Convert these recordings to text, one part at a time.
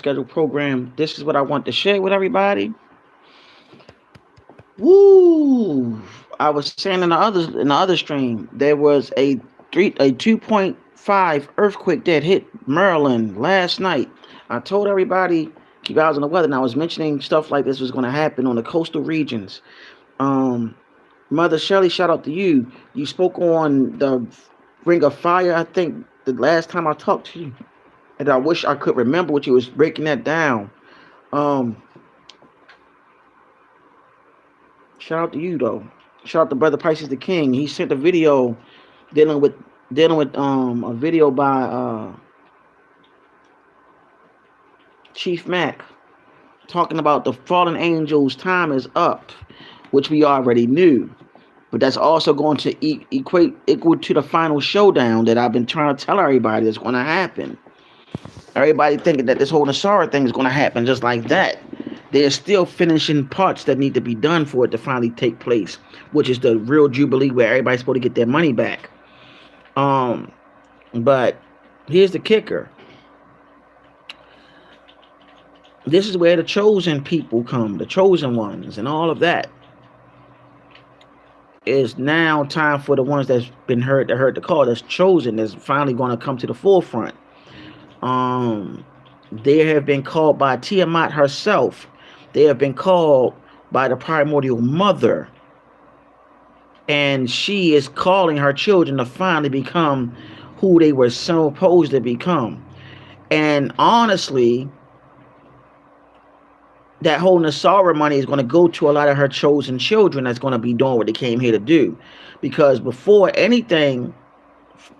scheduled program. This is what I want to share with everybody. Woo! I was saying in the other stream, there was a 2.5 earthquake that hit Maryland last night. I told everybody keep eyes on the weather, and I was mentioning stuff like this was going to happen on the coastal regions. Um, Mother Shelley, shout out to you. You spoke on the Ring of Fire. I think the last time I talked to you, and I wish I could remember what you was breaking that down. Um, Shout out to you though. Shout out to Brother Pisces the King. He sent a video dealing with a video by Chief Mac talking about the fallen angels' time is up, which we already knew. But that's also going to equate equal to the final showdown that I've been trying to tell everybody is going to happen. Everybody thinking that this whole Nasara thing is going to happen just like that. There's still finishing parts that need to be done for it to finally take place, which is the real Jubilee where everybody's supposed to get their money back. But here's the kicker. This is where the chosen people come, the chosen ones, and all of that. It's now time for the ones that's been heard, that heard the call, that's chosen, that's finally going to come to the forefront. They have been called by Tiamat herself. They have been called by the primordial mother. And she is calling her children to finally become who they were supposed to become. And honestly, that whole Nasara money is going to go to a lot of her chosen children that's going to be doing what they came here to do. Because before anything,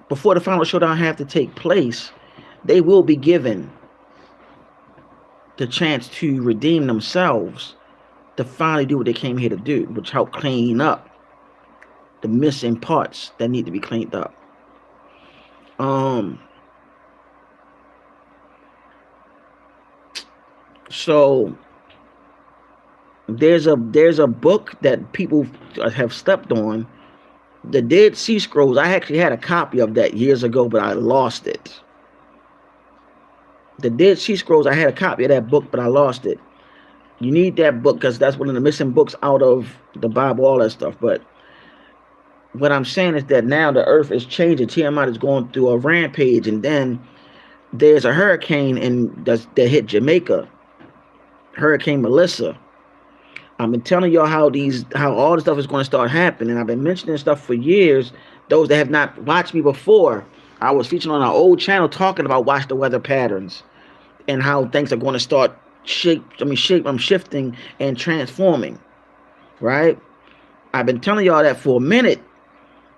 before the final showdown have to take place, they will be given the chance to redeem themselves, to finally do what they came here to do, which help clean up the missing parts that need to be cleaned up. So there's a book that people have slept on, the Dead Sea Scrolls. I actually had a copy of that years ago, but I lost it. The Dead Sea Scrolls, I had a copy of that book, but I lost it. You need that book because that's one of the missing books out of the Bible, all that stuff. But what I'm saying is that now the earth is changing. Tiamat is going through a rampage, and then there's a hurricane that hit Jamaica, Hurricane Melissa. I've been telling y'all how all this stuff is going to start happening. I've been mentioning stuff for years. Those that have not watched me before, I was featuring on our old channel talking about watch the weather patterns and how things are going to start shifting and transforming, right? I've been telling y'all that for a minute,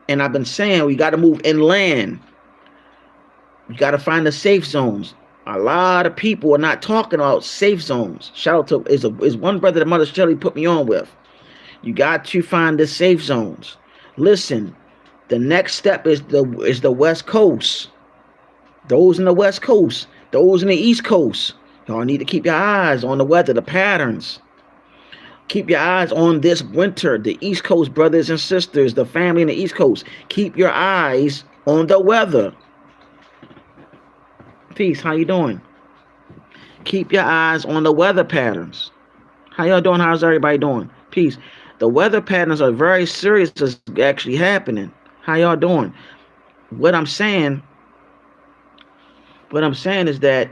and I've been saying we got to move inland. We got to find the safe zones. A lot of people are not talking about safe zones. Shout out to is one brother that Mother Shelley put me on with. You got to find the safe zones. Listen, the next step is the West Coast. Those in the West Coast, those in the East Coast, y'all need to keep your eyes on the weather, the patterns. Keep your eyes on this winter, the East Coast brothers and sisters, the family in the East Coast. Keep your eyes on the weather. Peace, how you doing? Keep your eyes on the weather patterns. How y'all doing? How's everybody doing? Peace. The weather patterns are very serious. It's actually happening. How y'all doing? What I'm saying is that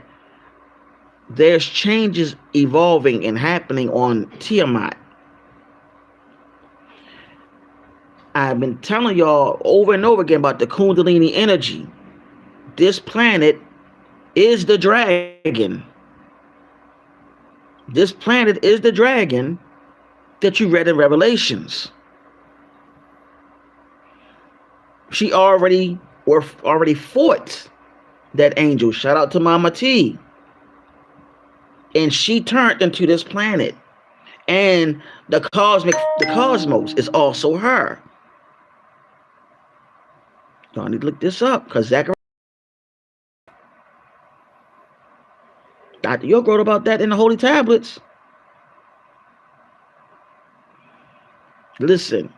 there's changes evolving and happening on Tiamat. I've been telling y'all over and over again about the Kundalini energy. This planet is the dragon. This planet is the dragon that you read in Revelations. She already fought that angel. Shout out to Mama T. And she turned into this planet. And the cosmos is also her. Y'all need to look this up because Zachariah. Dr. York wrote about that in the Holy Tablets. Listen,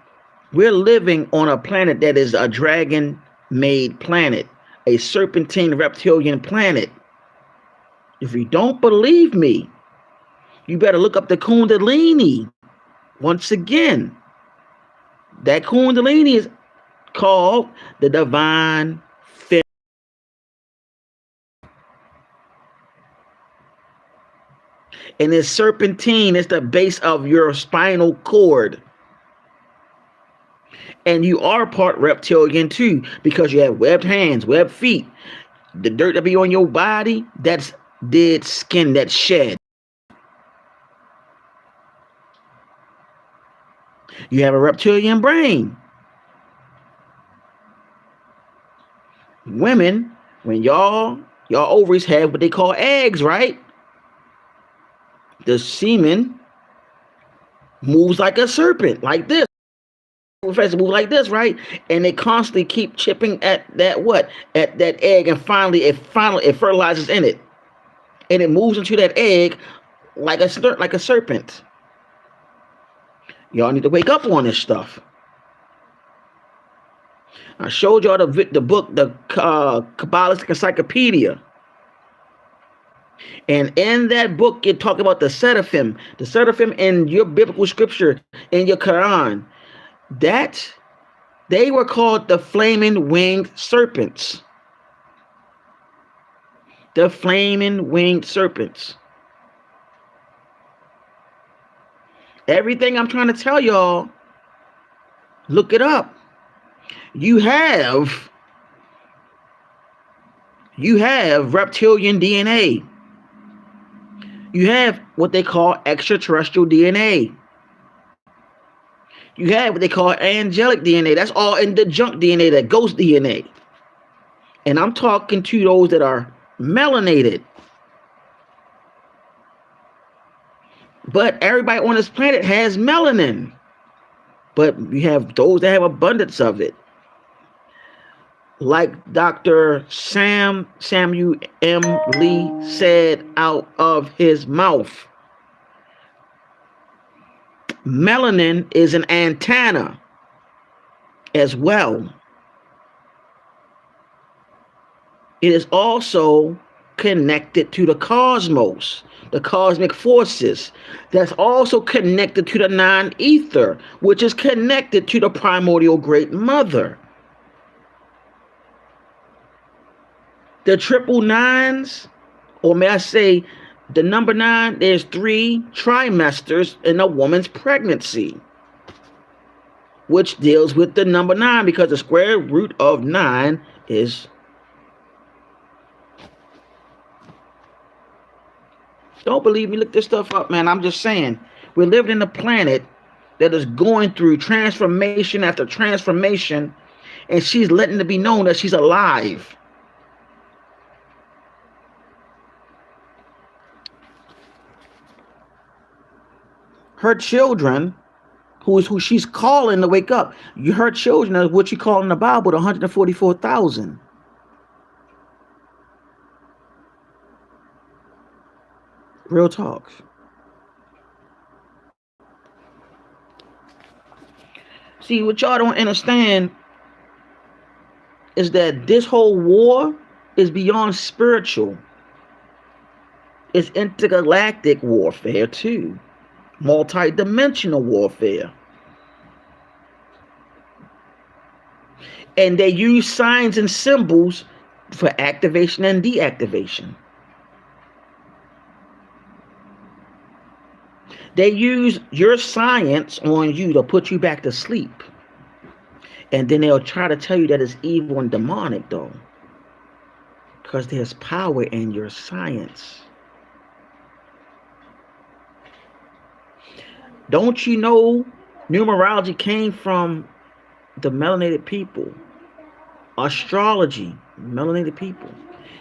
we're living on a planet that is a dragon-made planet, a serpentine reptilian planet. If you don't believe me, you better look up the Kundalini. Once again, that Kundalini is called the divine feminine. And this serpentine is the base of your spinal cord. And you are part reptilian too, because you have webbed hands, webbed feet. The dirt that be on your body, that's dead skin, that's shed. You have a reptilian brain. Women, when y'all ovaries have what they call eggs, right? The semen moves like a serpent, like this. Professor move like this, right? And they constantly keep chipping at that what? At that egg, and finally it fertilizes in it. And it moves into that egg like a serpent. Y'all need to wake up on this stuff. I showed y'all the book, the Kabbalistic Encyclopedia. And in that book, it talked about the seraphim. The seraphim in your biblical scripture, in your Quran, that they were called the flaming winged serpents. The flaming winged serpents. Everything I'm trying to tell y'all, look it up. You have reptilian DNA. You have what they call extraterrestrial DNA. You have what they call angelic DNA. That's all in the junk DNA, that ghost DNA. And I'm talking to those that are melanated. But everybody on this planet has melanin. But you have those that have abundance of it. Like Dr. Samuel M. Lee said out of his mouth, melanin is an antenna as well. It is also connected to the cosmos, the cosmic forces. That's also connected to the non-ether, which is connected to the primordial great mother. The triple nines, or may I say, the number 9, there's 3 trimesters in a woman's pregnancy, which deals with the number 9, because the square root of 9 is. Don't believe me? Look this stuff up, man. I'm just saying, we're living in a planet that is going through transformation after transformation, and she's letting it be known that she's alive. Her children, who she's calling to wake up, her children are what you call in the Bible, 144,000. Real talk. See, what y'all don't understand is that this whole war is beyond spiritual. It's intergalactic warfare too. Multi-dimensional warfare. And they use signs and symbols for activation and deactivation. They use your science on you to put you back to sleep. And then they'll try to tell you that it's evil and demonic, though, because there's power in your science. Don't you know numerology came from the melanated people? Astrology, melanated people.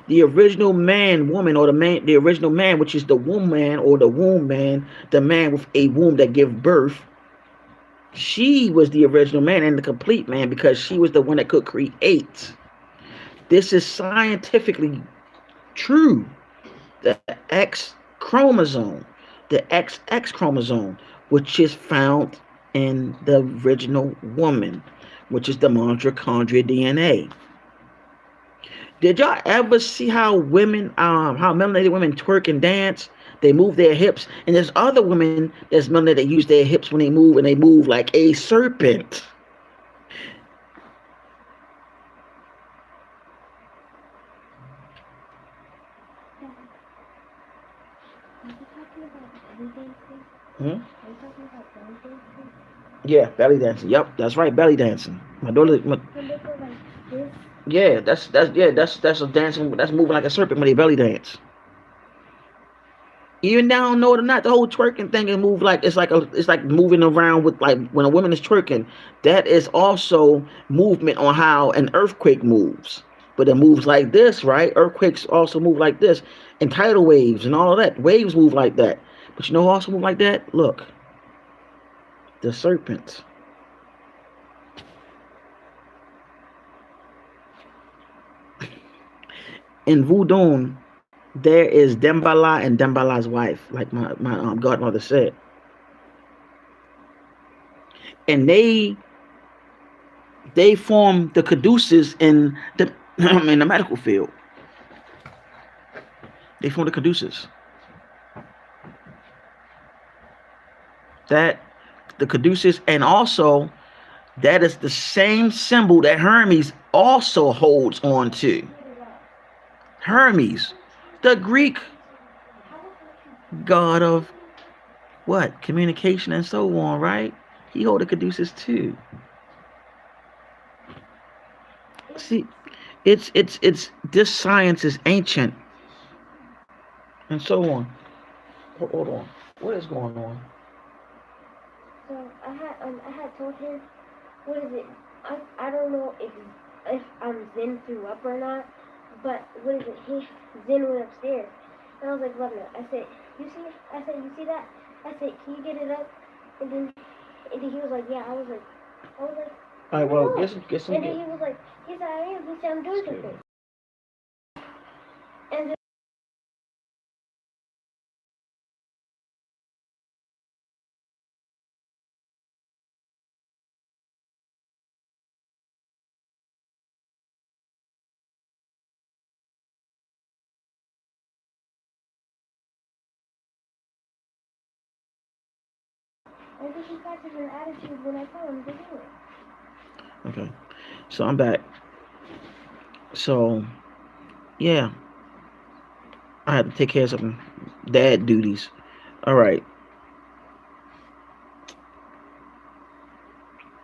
The original man, woman, or the original man, which is the womb man or the womb man, the man with a womb that gives birth. She was the original man and the complete man, because she was the one that could create. This is scientifically true. The X chromosome, the XX chromosome, which is found in the original woman, which is the mitochondrial DNA. Did y'all ever see how women, how melanated women twerk and dance? They move their hips, and there's other women that's melanated that use their hips when they move, and they move like a serpent. Hmm? Yeah, belly dancing. Yep, that's right, belly dancing. My daughter, yeah, that's a dancing. That's moving like a serpent when they belly dance. Even down know it or not, the whole twerking thing is move like it's like moving around with like when a woman is twerking. That is also movement on how an earthquake moves, but it moves like this, right? Earthquakes also move like this, and tidal waves and all of that. Waves move like that, but you know who also move like that? Look, the serpents. In voodoo, there is Dembala and Dembala's wife, like my godmother said, and they form the caduceus in the in the medical field. They form the caduceus. That the caduceus, and also that is the same symbol that Hermes also holds on to. Hermes, the Greek god of what? Communication and so on, right? He hold the caduceus too. See, it's this science is ancient and so on. Hold on. What is going on? So I had told him, what is it? I don't know if Zen threw up or not, but what is it? Zen went upstairs, and I was like, Levna, I said, you see? I said, you see that? I said, can you get it up? And then he was like, yeah. I was like, all right, well, get some. And then he was like, he said, I am. He said, I'm doing something. And then I think he practiced an attitude when I told him to do it. Okay, so I'm back. So yeah, I had to take care of some dad duties. All right.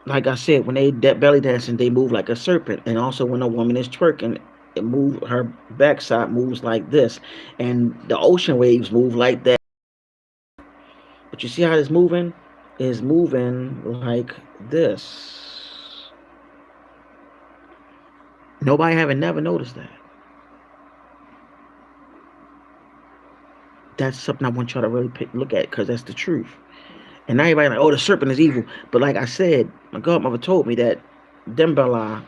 Like I said, when they belly dancing, they move like a serpent, and also when a woman is twerking, it move her backside moves like this, and the ocean waves move like that. But you see how it's moving? Is moving like this. Nobody haven't never noticed that. That's something I want y'all to really look at because that's the truth. And now everybody like, oh, the serpent is evil. But like I said, my godmother told me that Dembala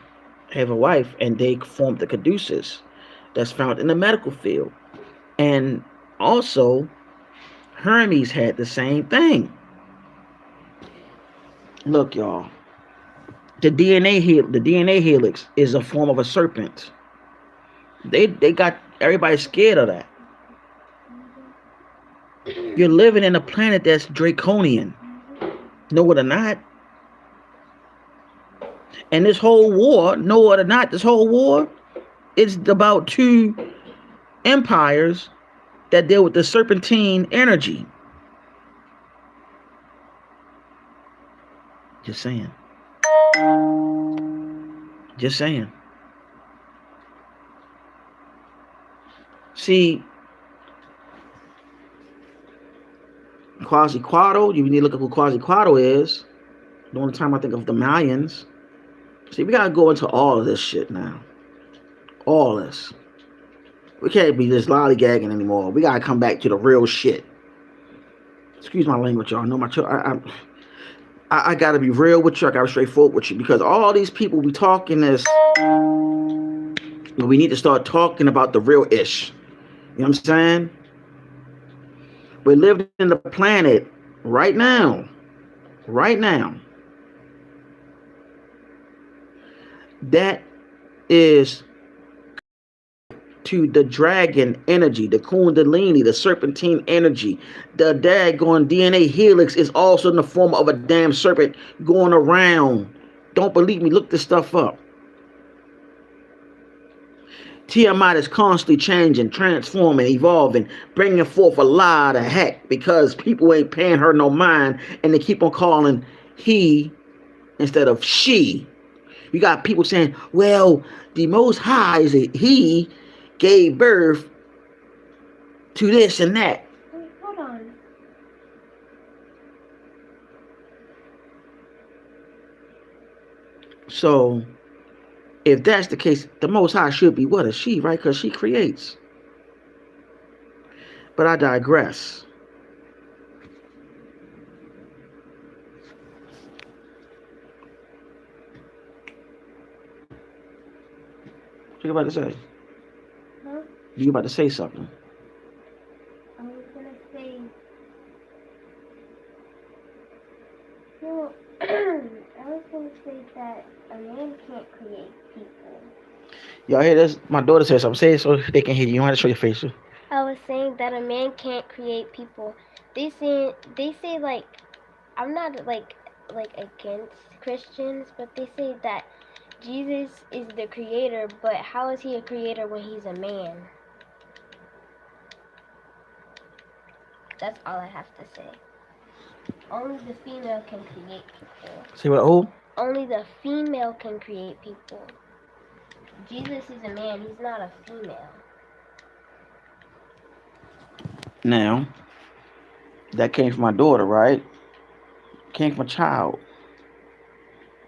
have a wife and they formed the caduceus that's found in the medical field. And also, Hermes had the same thing. Look, y'all, the DNA helix is a form of a serpent. They got everybody scared of that. You're living in a planet that's draconian. Know it or not. And this whole war, know it or not, this whole war is about two empires that deal with the serpentine energy. Just saying. Just saying. See, Quasiquado, you need to look up who Quasiquado is. The only time I think of the Mayans. See, we gotta go into all of this shit now. All this. We can't be just lollygagging anymore. We gotta come back to the real shit. Excuse my language, y'all. I know my I gotta be real with you. I gotta be straightforward with you because all these people be talking this, but we need to start talking about the real ish. You know what I'm saying? We're living in the planet right now. Right now. That is to the dragon energy, the kundalini, the serpentine energy. The daggone DNA helix is also in the form of a damn serpent going around. Don't believe me? Look this stuff up. Tiamat is constantly changing, transforming, evolving, bringing forth a lot of heck because people ain't paying her no mind and they keep on calling he instead of she. You got people saying, well, the Most High is he gave birth to this and that. Wait, hold on. So, if that's the case, the Most High should be what? A she, right? Because she creates. But I digress. What you about to say? Huh? You about to say something? I was gonna say, well, I was gonna say that a man can't create people. Y'all hear this? My daughter said something. Say it so they can hear you. You don't have to show your face. I was saying that a man can't create people. They say like I'm not like against Christians, but they say that Jesus is the creator, but how is he a creator when he's a man? That's all I have to say. Only the female can create people. Say what? Who? Only the female can create people. Jesus is a man, he's not a female. Now, that came from my daughter, right? Came from a child.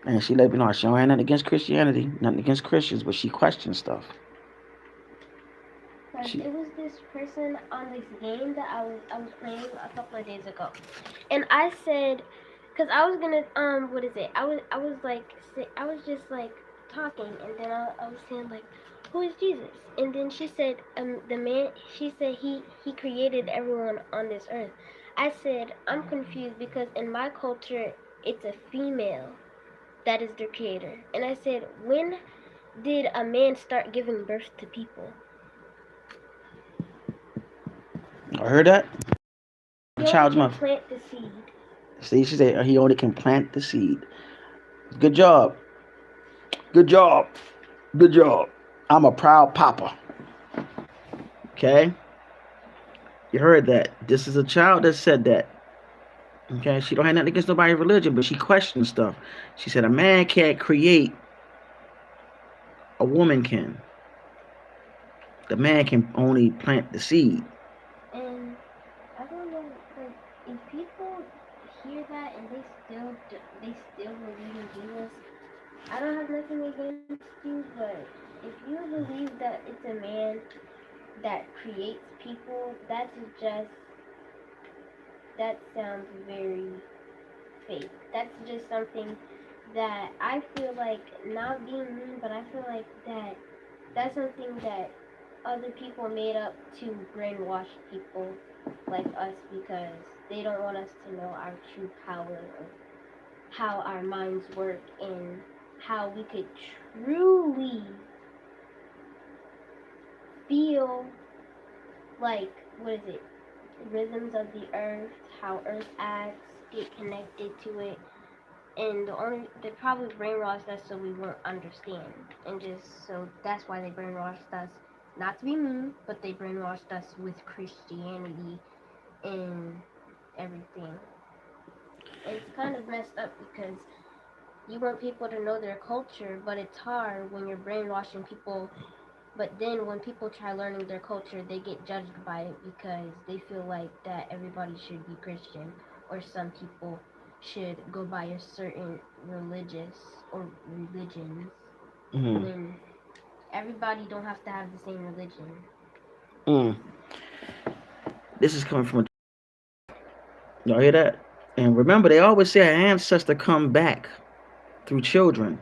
And she let me know she don't have nothing against Christianity, nothing against Christians, but she questions stuff. It was this person on this game that I was playing a couple of days ago, and I said, cause I was gonna what is it? I was just like talking, and then I was saying like, who is Jesus? And then she said the man. She said he created everyone on this earth. I said I'm confused because in my culture it's a female that is the creator, and I said when did a man start giving birth to people? I heard that. He Child's only can mouth. plant the seed. See, she said he only can plant the seed. Good job. Good job. Good job. I'm a proud papa. Okay? You heard that. This is a child that said that. Okay? She don't have nothing against nobody's religion, but she questions stuff. She said a man can't create, a woman can. The man can only plant the seed. And I don't know, like, if people hear that and they still believe in Jesus, I don't have nothing against you, but if you believe that it's a man that creates people, that sounds very fake. That's just something that I feel like, not being mean, but I feel like that's something that other people made up to brainwash people like us because they don't want us to know our true power of how our minds work and how we could truly feel like, what is it, rhythms of the earth, how earth acts, get connected to it. And they probably brainwashed us so we won't understand. And just so that's why they brainwashed us, not to be mean, but they brainwashed us with Christianity and everything. It's kind of messed up because you want people to know their culture, but it's hard when you're brainwashing people. But then when people try learning their culture, they get judged by it because they feel like that everybody should be Christian, or some people should go by a certain religions when everybody don't have to have the same religion. This is coming from y'all hear that? And remember, they always say an ancestor come back through children.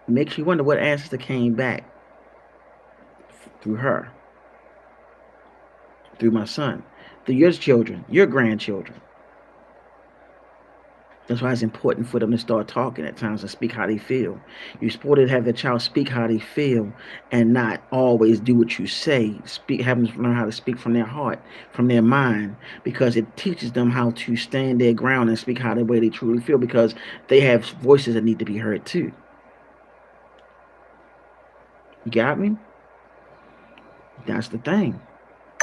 Makes you wonder what ancestor came back through her, through my son, through your children, your grandchildren. That's why it's important for them to start talking at times and speak how they feel. You're supposed to have the child speak how they feel and not always do what you say. Have them learn how to speak from their heart, from their mind, because it teaches them how to stand their ground and speak how the way they truly feel, because they have voices that need to be heard too. You got me? That's the thing.